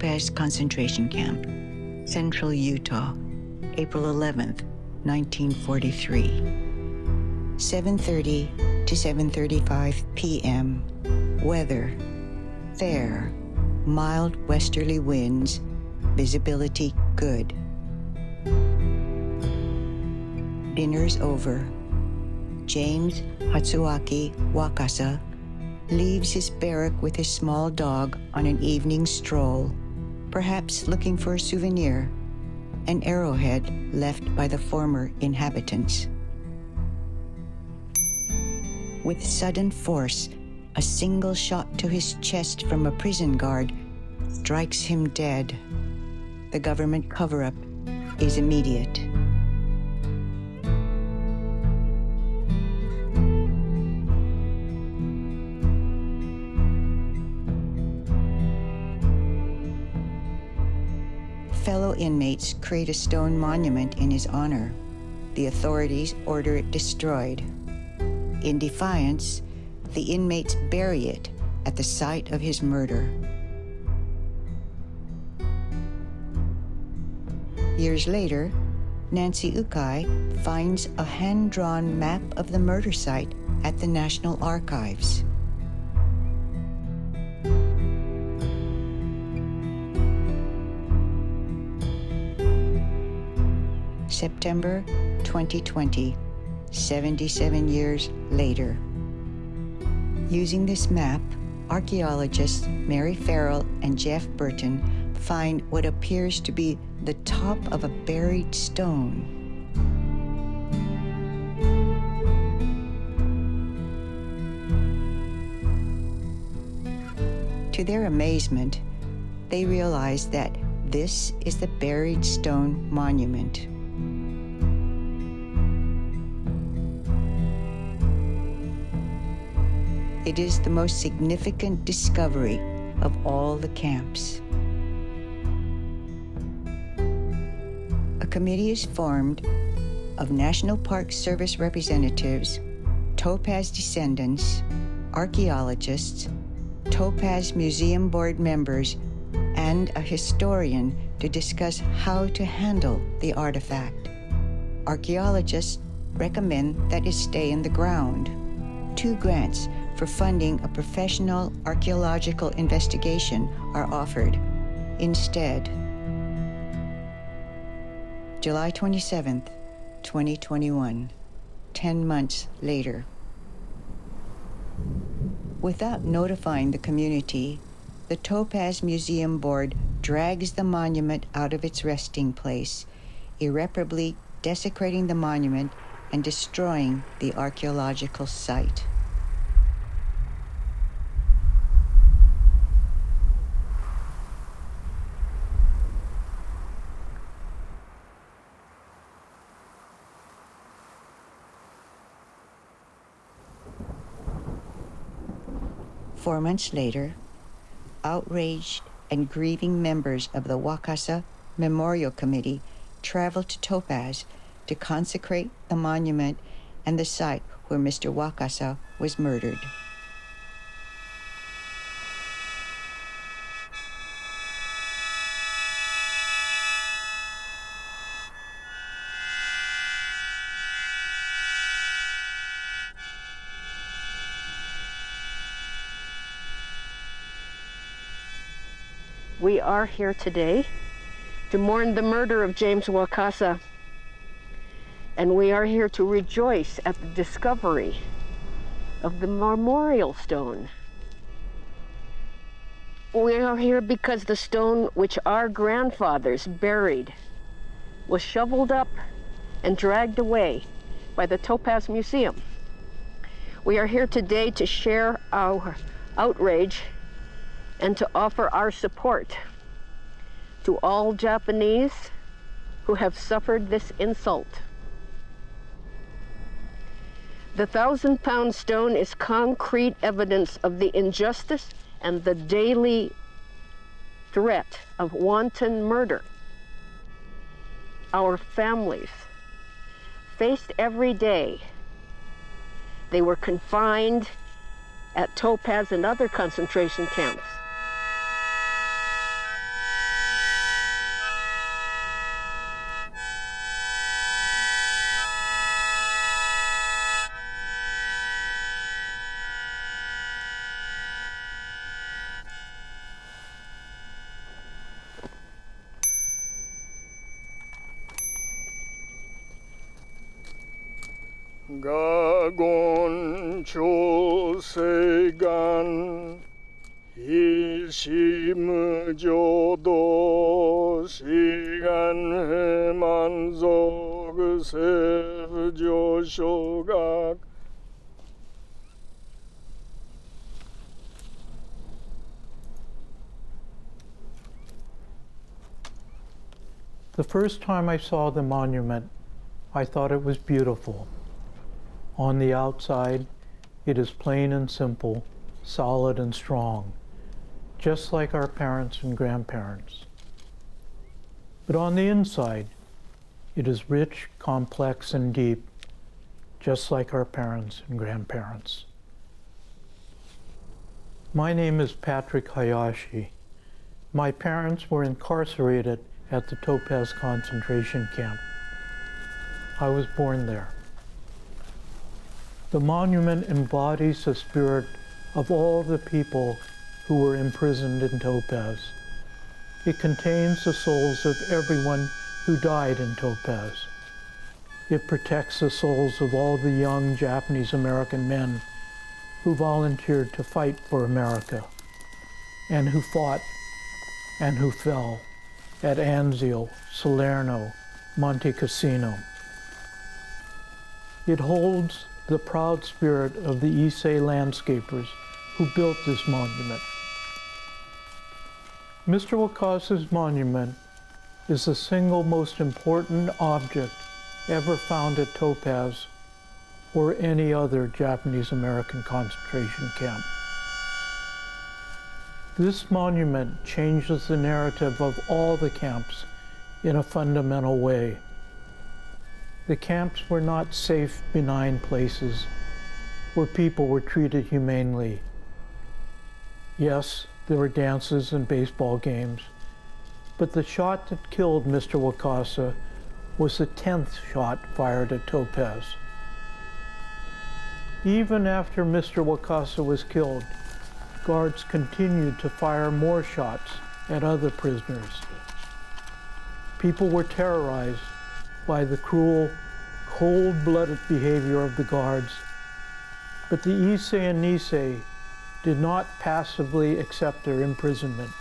Topaz concentration camp, Central Utah, April 11th, 1943. 7:30 to 7:35 p.m. Weather: fair, mild westerly winds, visibility good. Dinner's over. James Hatsuaki Wakasa leaves his barrack with his small dog on an evening stroll, perhaps looking for a souvenir, an arrowhead left by the former inhabitants. With sudden force, a single shot to his chest from a prison guard strikes him dead. The government cover-up is immediate. Fellow inmates create a stone monument in his honor. The authorities order it destroyed. In defiance, the inmates bury it at the site of his murder. Years later, Nancy Ukai finds a hand-drawn map of the murder site at the National Archives. September 2020, 77 years later. Using this map, archaeologists Mary Farrell and Jeff Burton find what appears to be the top of a buried stone. To their amazement, they realize that this is the buried stone monument. It is the most significant discovery of all the camps. A committee is formed of National Park Service representatives, Topaz descendants, archaeologists, Topaz Museum Board members, and a historian to discuss how to handle the artifact. Archaeologists recommend that it stay in the ground. 2 grants for funding a professional archaeological investigation are offered. Instead, July 27th, 2021, 10 months later. Without notifying the community, the Topaz Museum Board drags the monument out of its resting place, irreparably desecrating the monument and destroying the archaeological site. Four months later, outraged and grieving members of the Wakasa Memorial Committee traveled to Topaz to consecrate the monument and the site where Mr. Wakasa was murdered. We are here today to mourn the murder of James Wakasa, and we are here to rejoice at the discovery of the memorial stone. We are here because the stone which our grandfathers buried was shoveled up and dragged away by the Topaz Museum. We are here today to share our outrage and to offer our support to all Japanese who have suffered this insult. The 1,000-pound stone is concrete evidence of the injustice and the daily threat of wanton murder our families faced every day. They were confined at Topaz and other concentration camps. 가곤 조세간 이심조도 시간의 만족 세조쇼각. The first time I saw the monument, I thought it was beautiful. On the outside, it is plain and simple, solid and strong, just like our parents and grandparents. But on the inside, it is rich, complex, and deep, just like our parents and grandparents. My name is Patrick Hayashi. My parents were incarcerated at the Topaz concentration camp. I was born there. The monument embodies the spirit of all the people who were imprisoned in Topaz. It contains the souls of everyone who died in Topaz. It protects the souls of all the young Japanese American men who volunteered to fight for America and who fought and who fell at Anzio, Salerno, Monte Cassino. It holds the proud spirit of the Issei landscapers who built this monument. Mr. Wakasa's monument is the single most important object ever found at Topaz or any other Japanese American concentration camp. This monument changes the narrative of all the camps in a fundamental way. The camps were not safe, benign places where people were treated humanely. Yes, there were dances and baseball games, but the shot that killed Mr. Wakasa was the 10th shot fired at Topaz. Even after Mr. Wakasa was killed, guards continued to fire more shots at other prisoners. People were terrorized by the cruel, cold-blooded behavior of the guards, but the Issei and Nisei did not passively accept their imprisonment.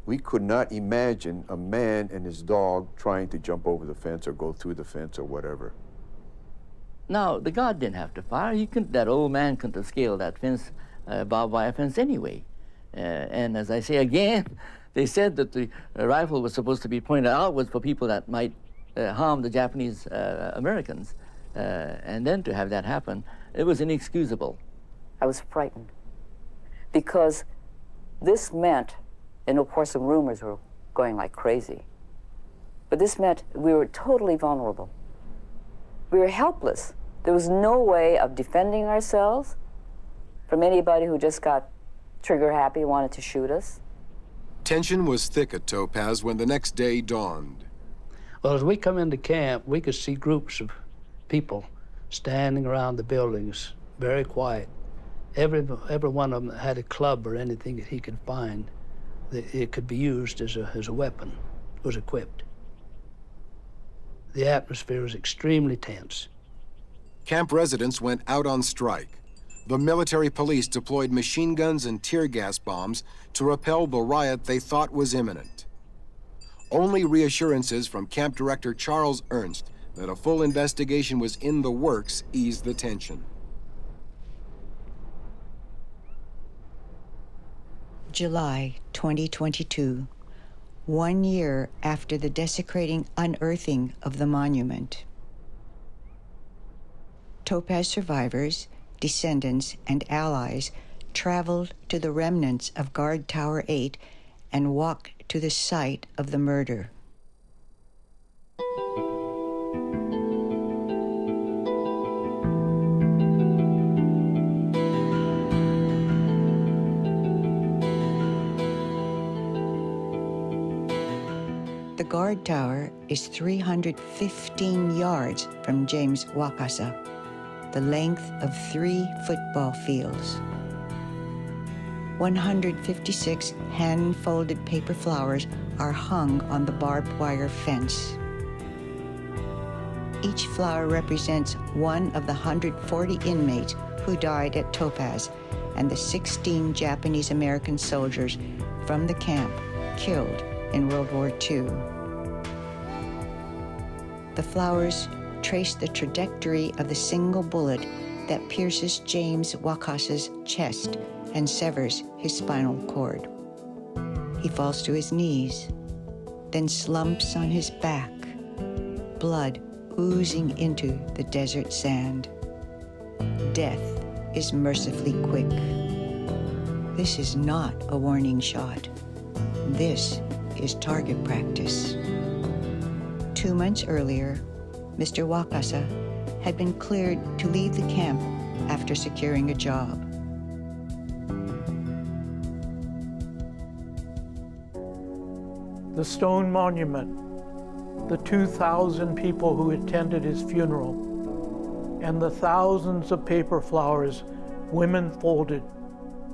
We could not imagine a man and his dog trying to jump over the fence or go through the fence or whatever. Now, the guard didn't have to fire. That old man couldn't have scaled that fence, barbed wire fence anyway. And as I say again, they said that the rifle was supposed to be pointed outwards for people that might harm the Japanese Americans. And then to have that happen, it was inexcusable. I was frightened because this meant, and of course the rumors were going like crazy, but this meant we were totally vulnerable. We were helpless. There was no way of defending ourselves from anybody who just got trigger happy, wanted to shoot us. Tension was thick at Topaz when the next day dawned. Well, as we come into camp, we could see groups of people standing around the buildings, very quiet. Every one of them had a club or anything that he could find that it could be used as a weapon, was equipped. The atmosphere was extremely tense. Camp residents went out on strike. The military police deployed machine guns and tear gas bombs to repel the riot they thought was imminent. Only reassurances from Camp Director Charles Ernst that a full investigation was in the works eased the tension. July 2022, 1 year after the desecrating unearthing of the monument. Topaz survivors, descendants, and allies traveled to the remnants of Guard Tower 8 and walked to the site of the murder. The guard tower is 315 yards from James Wakasa, the length of 3 football fields. 156 hand-folded paper flowers are hung on the barbed wire fence. Each flower represents one of the 140 inmates who died at Topaz and the 16 Japanese-American soldiers from the camp killed in World War II. The flowers trace the trajectory of the single bullet that pierces James Wakasa's chest and severs his spinal cord. He falls to his knees, then slumps on his back, blood oozing into the desert sand. Death is mercifully quick. This is not a warning shot. This is target practice. 2 months earlier, Mr. Wakasa had been cleared to leave the camp after securing a job. The stone monument, the 2,000 people who attended his funeral, and the thousands of paper flowers women folded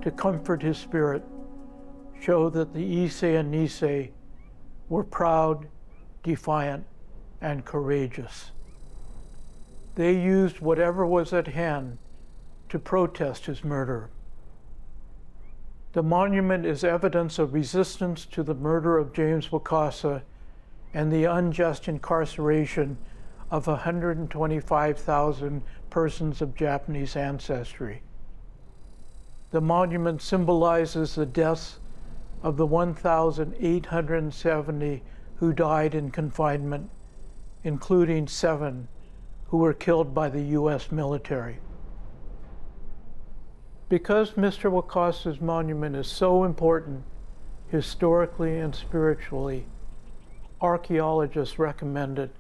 to comfort his spirit show that the Issei and Nisei were proud, defiant, and courageous. They used whatever was at hand to protest his murder. The monument is evidence of resistance to the murder of James Wakasa and the unjust incarceration of 125,000 persons of Japanese ancestry. The monument symbolizes the deaths of the 1,870 who died in confinement, including 7 who were killed by the U.S. military. Because Mr. Wakasa's monument is so important historically and spiritually, archaeologists recommended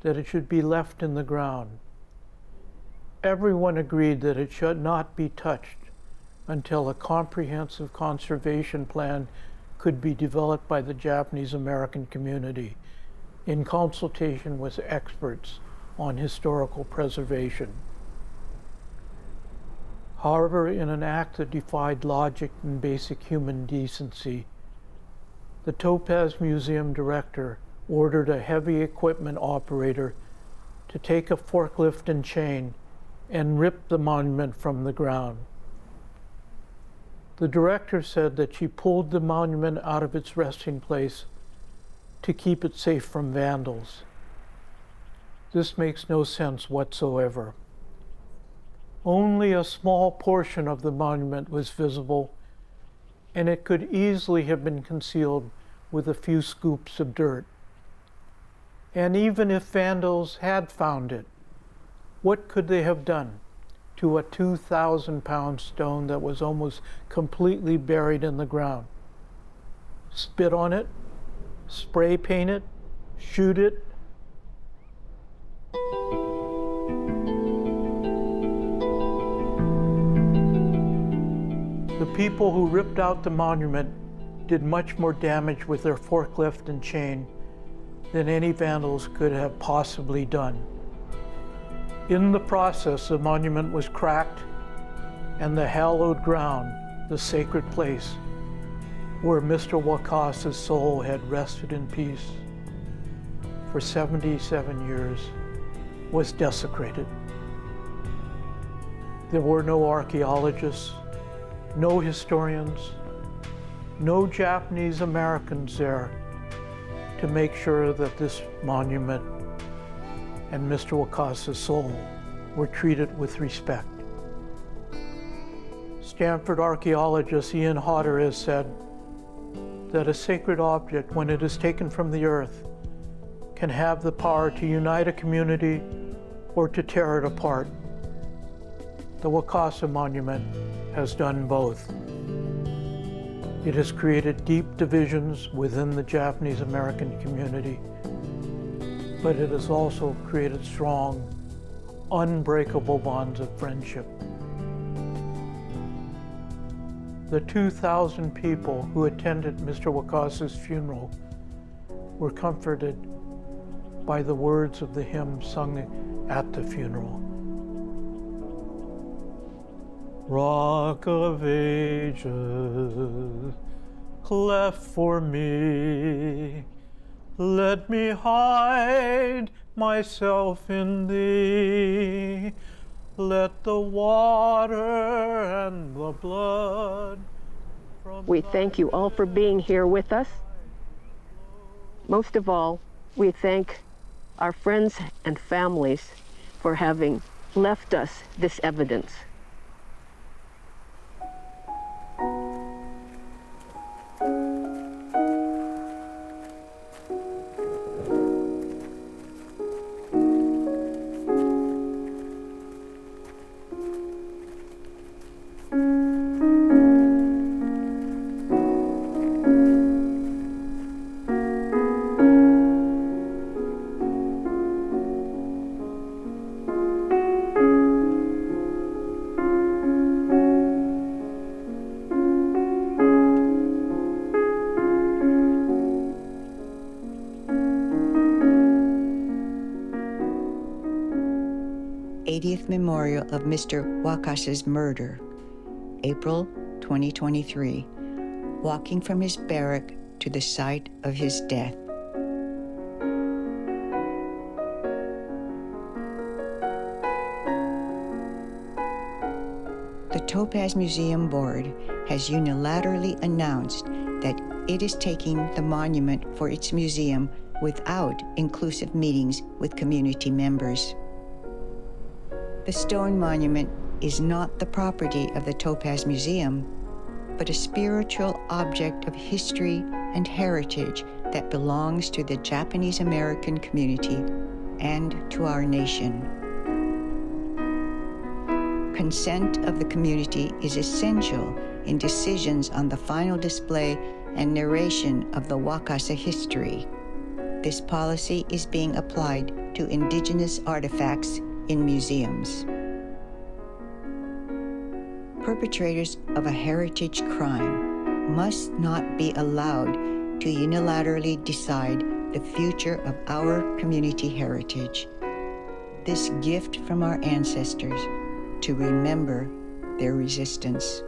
that it should be left in the ground. Everyone agreed that it should not be touched until a comprehensive conservation plan could be developed by the Japanese-American community in consultation with experts on historical preservation. However, in an act that defied logic and basic human decency, the Topaz Museum director ordered a heavy equipment operator to take a forklift and chain and rip the monument from the ground. The director said that she pulled the monument out of its resting place to keep it safe from vandals. This makes no sense whatsoever. Only a small portion of the monument was visible, and it could easily have been concealed with a few scoops of dirt. And even if vandals had found it, what could they have done to a 2,000-pound stone that was almost completely buried in the ground? Spit on it? Spray paint it? Shoot it? The people who ripped out the monument did much more damage with their forklift and chain than any vandals could have possibly done. In the process, the monument was cracked, and the hallowed ground, the sacred place where Mr. Wakasa's soul had rested in peace for 77 years, was desecrated. There were no archaeologists, no historians, no Japanese Americans there to make sure that this monument and Mr. Wakasa's soul were treated with respect. Stanford archaeologist Ian Hodder has said that a sacred object, when it is taken from the earth, can have the power to unite a community or to tear it apart. The Wakasa monument has done both. It has created deep divisions within the Japanese American community, but it has also created strong, unbreakable bonds of friendship. The 2,000 people who attended Mr. Wakasa's funeral were comforted by the words of the hymn sung at the funeral. Rock of ages, cleft for me, let me hide myself in thee. Let the water and the blood from We thank you all for being here with us. Most of all, we thank our friends and families for having left us this evidence. Memorial of Mr. Wakasa's murder, April 2023, walking from his barrack to the site of his death. The Topaz Museum Board has unilaterally announced that it is taking the monument for its museum without inclusive meetings with community members. The stone monument is not the property of the Topaz Museum, but a spiritual object of history and heritage that belongs to the Japanese American community and to our nation. Consent of the community is essential in decisions on the final display and narration of the Wakasa history. This policy is being applied to indigenous artifacts in museums. Perpetrators of a heritage crime must not be allowed to unilaterally decide the future of our community heritage. This gift from our ancestors to remember their resistance.